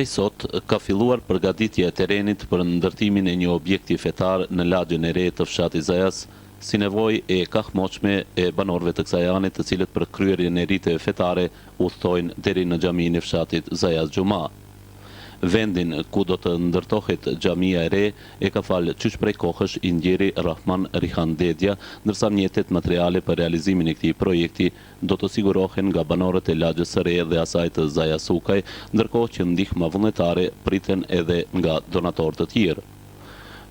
Prej sot, ka filluar përgatitja e terenit për ndërtimin e një objekti fetar në lagjen e re të fshatit Zajas, si nevojë e kahmoqme e banorëve të kësaj ane, të cilët për kryerjen e riteve fetare udhtojnë deri në xhaminë e fshatit Zajas Xhuma. Vendin ku do të ndërtohet xhamia e re e ka falë qysh prej kohësh i ndjeri Rahman Rihan Dedja, ndërsa mjetet materiale për realizimin e këtij projekti do të sigurohen nga banorët e lagjes së re dhe asaj të Zajas Sukaj, ndërkohë që ndihma vullnetare priten edhe nga donatorë të tjerë.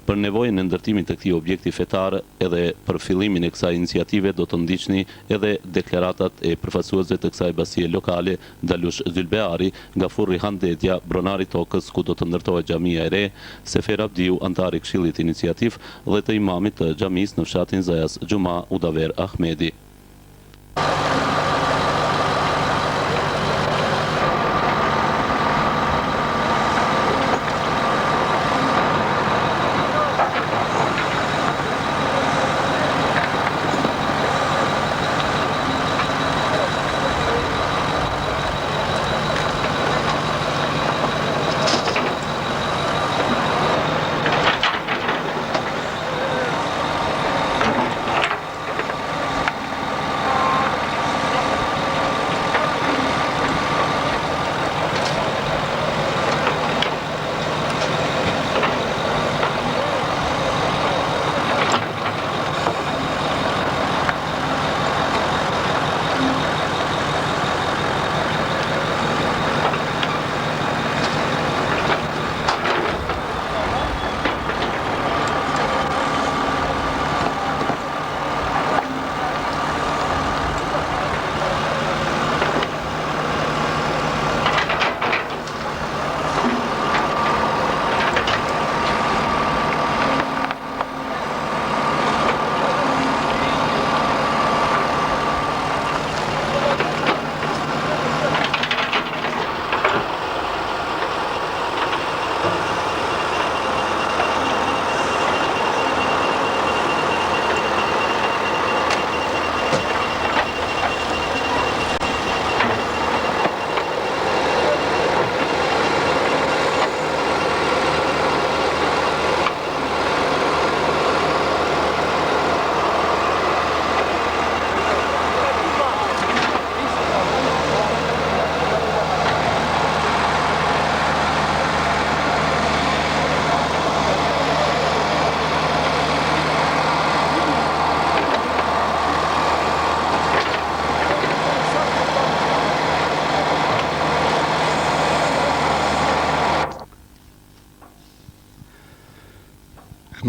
Për nevojën e ndërtimit të këtij objekti fetar edhe për fillimin e kësaj iniciative do të ndiqni edhe deklaratat e përfaqësuesve të kësaj basie lokale, Dalush Zylbeari, Gafur Rihan Dedja, pronari tokës ku do të ndërtohet xhamia e re, Sefer Abdiu, antari i Këshillit Iniciativ dhe të imamit të xhamisë në fshatin Zajas Xhuma, Udaver Ahmedi.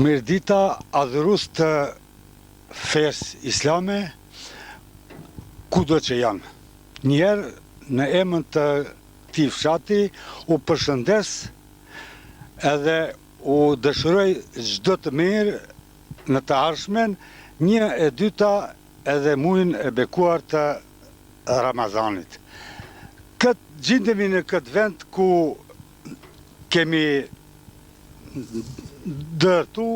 Mirdita adhurus të fesë islame, kudo që janë. Njerë në emën të këtij fshati u përshëndes edhe u dëshiroj çdo të mirë në të ardhmen, një e dyta edhe muajin e bekuar të Ramazanit. Gjendemi në këtë vend ku kemi dërtu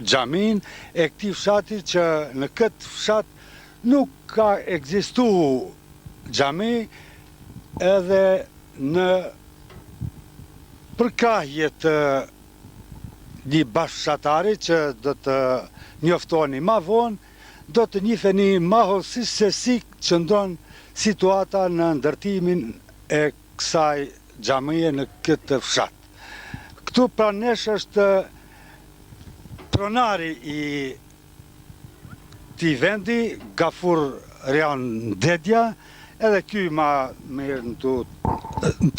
xhamin e këtij fshati, që në këtë fshat nuk ka ekzistu xhami, edhe në përkrahje të një bashkëfshatari që do të njoftoni ma vonë, do të njiheni ma hollësisht se si qëndron situata në ndërtimin e kësaj xhamie në këtë fshat. Këtu pranë nesh është pronari i këtij vendi, Gafur Rihan Dedja, edhe ky ma mirë në të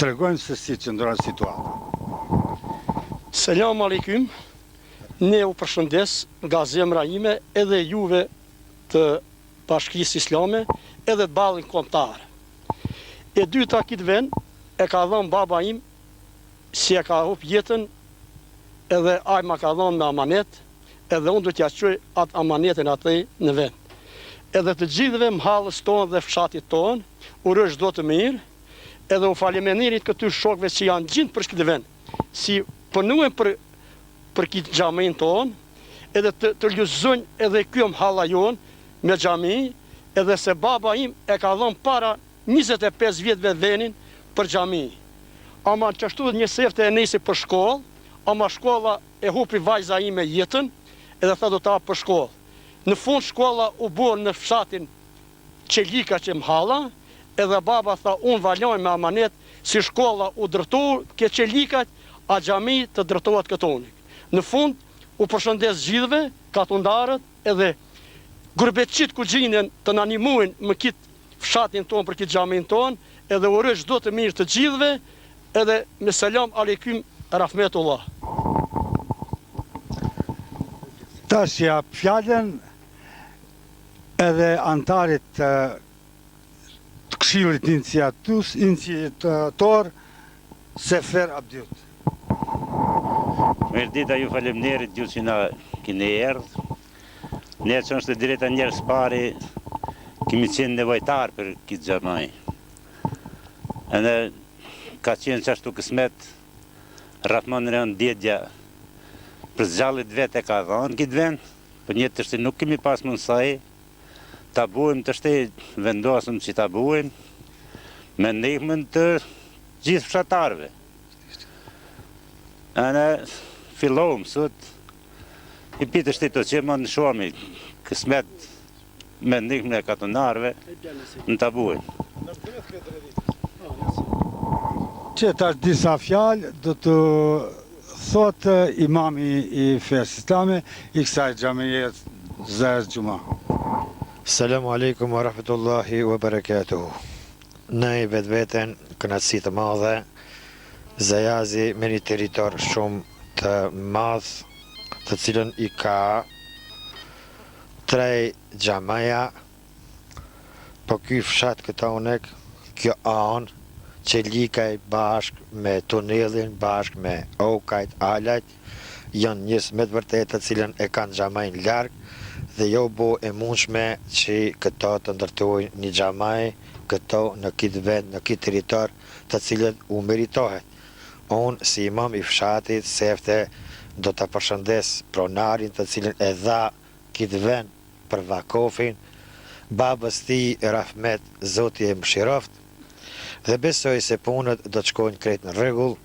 tregojnë se si qëndron situata. Selam aleikum, ne u përshëndes nga zemra ime edhe juve të Bashkisë Islame edhe të ballin kombëtar. E dyta këtë vend e ka dhënë baba im, si e ka hup jetën, edhe ai ma ka dhënë me amanet, edhe unë do t'ja çoj atë amanetin atë në vend. Edhe të gjithëve mhallës tonë dhe fshatit tonë, uroj çdo të mirë, edhe u faleminderit këtyre shokëve që janë gjithë për këtë vend, si punojnë për këtë xhamin tonë, edhe të lëzojnë edhe ky mhalla jonë me xhami, edhe se baba im e ka dhënë para 25 vjetëve vendin për xhami. ama qashtu një sefte e nisi për shkollë, ama shkolla e hupi vajza ime jetën, edhe tha do ta për shkollë. Në fund shkolla u bërë në fshatin Qelika që m'halla, edhe baba tha unë valoj me amanet, si shkolla u drëtohet ke Qelikat, a xhami të drëtohet këtonik. Në fund u përshëndes gjithëve, katundarët, edhe gurbetçit ku gjinen të na animojnë më kitë fshatin tonë për kitë xhamin tonë, edhe uroj çdo të mirë të gjithëve, edhe me selam aleikum rahmetullah. Tash jap fjalën edhe antarit të Këshillit iniciator Sefer Abdiut. Mirëdita, ju faleminderit ju që na keni erdhë. Ne që është drejta njerëz pari, kemi qenë nevojtar për këtë xhamaj. Edhe ka qenë qashtu kësmet, Rahman Reon Dedja, për zgjallit vete ka dhënë këtë vend, për një të shte nuk kemi pas mundësaj, ta buim të shte vendosëm që ta buim, me ndihmën të gjithë fshatarve. Edhe fillohëm sot, i pitë shte të që më në shomi, kësmet me ndihmën e katonarve, në ta buim. Që tash disa fjalë do të thotë imami i fesë islame i kësaj xhamie Zajaz Gjuma. Selamu alaikum wa rahmetullahi wa barakatuhu. Në i vetveten kënaqësi të madhe, Zajazi me një territor shumë të madh, të cilën i ka 3 xhamaja, po ky fshat këtonek, kjo anë, Qelikaj bashk me tunelin, bashk me Okajt, Alajt, janë njës me të vërtet të cilën e kanë xhamajnë largë, dhe jo bo e mundshme që këto të ndërtojnë një xhamaj, këto në këtë vend, në këtë territor të cilët u meritohet. Unë si imam i fshatit sefte do të përshëndes pronarin të cilën e dha këtë vend për vakofin, babës ti Rahmet, Zoti e mëshiroft, dhe besoj se punët do të shkojnë krejt në rregull.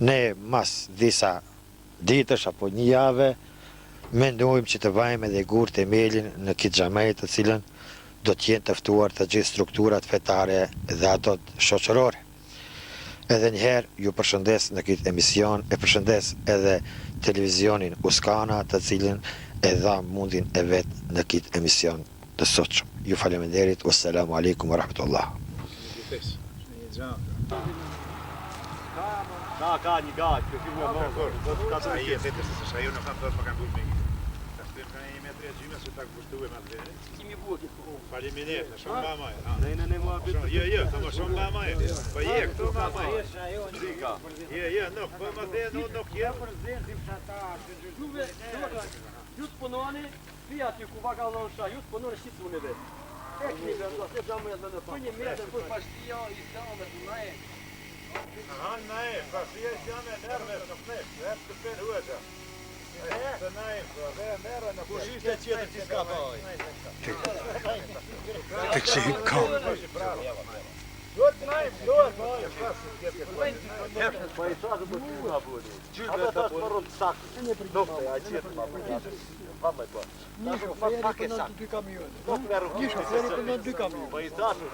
Ne mas disa ditësh apo një jave mendojmë që të vajmë edhe gur themelin në këtë xhamaj të cilën do të jenë të ftuar të gjithë strukturat fetare dhe ato shoqërore. Edhe njëherë ju përshëndes në këtë emision, e përshëndes edhe televizionin Uskana të cilin e dha mundin e vetë në këtë emision të sotshëm. Ju faleminderit, wassalamu alaikum wa rahmatullah. Ka një gajë, kjo film e mërë. Sa i e vetës, se sa jo në famë thotë më kanë bërë me gjithë. Ta shtujem ka një metrë e gjyme, se ta kushtuve me atë vene. Kimi bua këtë kohë. Faleminderit, në shumë ba majë. Ne mua bitë. Jo, të më shumë ba majë. Po je, këtu ba majë. Zika. Je, nuk, po më dhe, nuk je. Ju të punoni, fia që ku vaka dhe në shah, ju të punoni si të unë e vetë. Teknikë, do të gjamë e dhe në për një metër, për pashtia, i islamet, në e. Han, nej, pashtia i janë e nërme, në fnesh, dhe të pen huëgja. Të nej, dhe nërë në kush ishte qëtë që s'ka baj. Të këqim kam. Duhet nej, duhet. Pa i shakë për puna bëni. Ata ta është përru të sakë. Nofte, a qëtë ma përru. Vama e bërë. Nishë, feri për në 2 kamion. Pa i shakë.